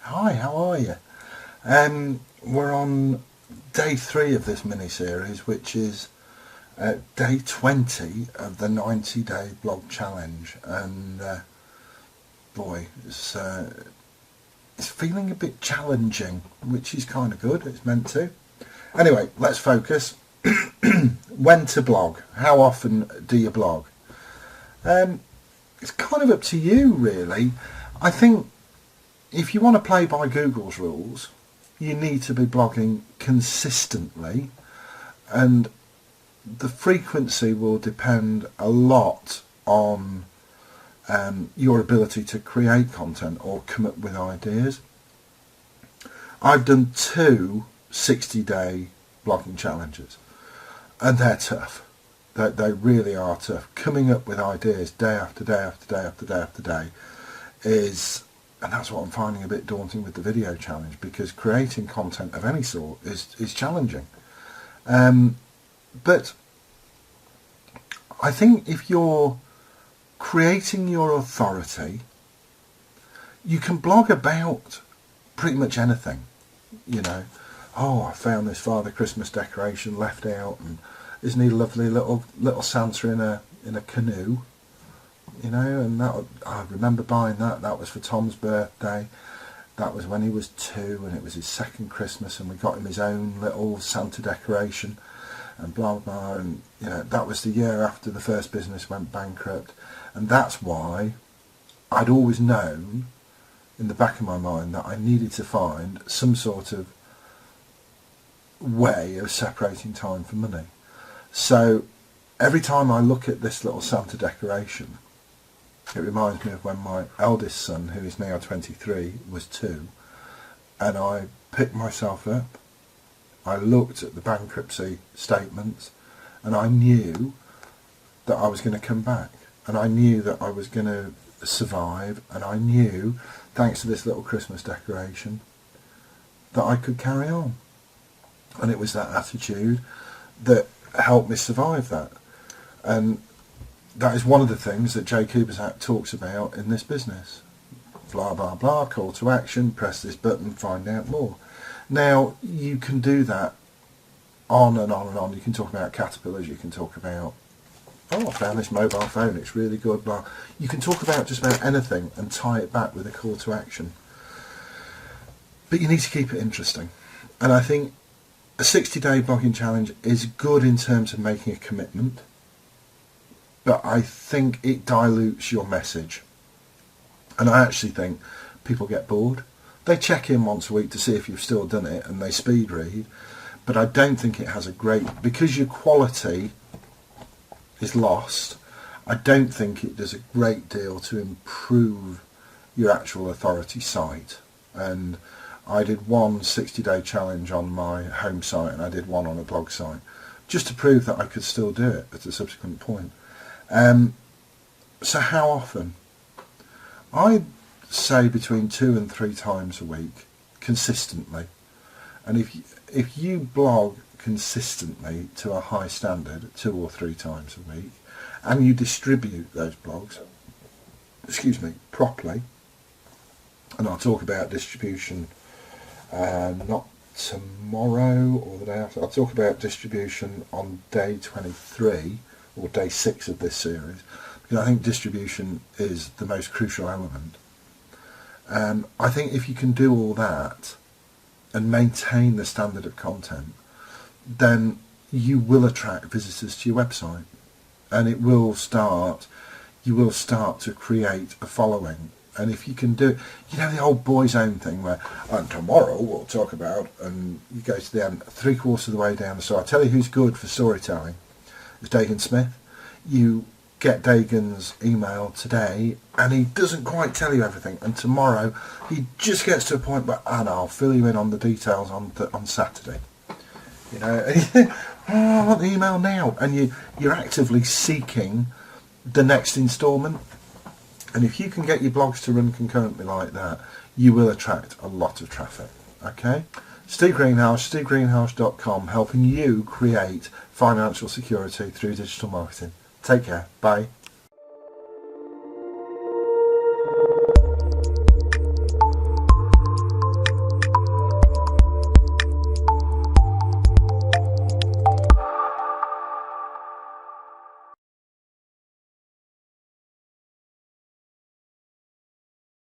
Hi, how are you? We're on day 3 of this mini-series, which is day 20 of the 90-day blog challenge, and boy, it's feeling a bit challenging, which is kind of good. It's meant to. Anyway, let's focus. When to blog? How often do you blog? It's kind of up to you, really. I think if you want to play by Google's rules, you need to be blogging consistently, and the frequency will depend a lot on your ability to create content or come up with ideas. I've done 2 60-day blogging challenges, and they're tough. They really are tough. Coming up with ideas day after day after day after day after day is, and that's what I'm finding a bit daunting with the video challenge, because creating content of any sort is challenging. But I think if you're creating your authority, you can blog about pretty much anything. You know, oh, I found this Father Christmas decoration left out, and isn't he lovely, little Santa in a canoe? You know, and that, I remember buying that. That was for Tom's birthday. That was when he was 2, and it was his 2nd Christmas, and we got him his own little Santa decoration, and blah blah. And you know, that was the year after the first business went bankrupt, and that's why I'd always known in the back of my mind that I needed to find some sort of way of separating time for money. So every time I look at this little Santa decoration, it reminds me of when my eldest son, who is now 23, was 2, and I picked myself up, I looked at the bankruptcy statements, and I knew that I was going to come back, and I knew that I was going to survive, and I knew, thanks to this little Christmas decoration, that I could carry on. And it was that attitude that helped me survive that. And that is one of the things that Jay Kubasak talks about in this business. Blah blah blah, call to action, press this button, find out more. Now you can do that on and on and on. You can talk about caterpillars, you can talk about, oh, I found this mobile phone, it's really good, blah. You can talk about just about anything and tie it back with a call to action. But you need to keep it interesting. And I think a 60-day blogging challenge is good in terms of making a commitment, but I think it dilutes your message. And I actually think people get bored. They check in once a week to see if you've still done it, and they speed read, but I don't think it has a great, because your quality is lost, I don't think it does a great deal to improve your actual authority site. And I did one 60-day challenge on my home site, and I did one on a blog site, just to prove that I could still do it at a subsequent point. So how often? I'd say between 2 and 3 times a week, consistently. And if you blog consistently to a high standard, 2 or 3 times a week, and you distribute those blogs, properly, and I'll talk about distribution not tomorrow or the day after. I'll talk about distribution on day 23 or day 6 of this series, because I think distribution is the most crucial element. I think if you can do all that and maintain the standard of content, then you will attract visitors to your website, and you will start to create a following. And if you can do it, you know, the old boy's own thing where, and tomorrow we'll talk about, and you go to the end, 3/4 of the way down the story. I'll tell you who's good for storytelling. It's Dagan Smith. You get Dagan's email today, and he doesn't quite tell you everything, and tomorrow he just gets to a point where, and I'll fill you in on the details on Saturday. You know, and you think, oh, I want the email now, and you're actively seeking the next instalment. And if you can get your blogs to run concurrently like that, you will attract a lot of traffic. Okay? Steve Greenhalgh, stevegreenhalgh.com, helping you create financial security through digital marketing. Take care. Bye.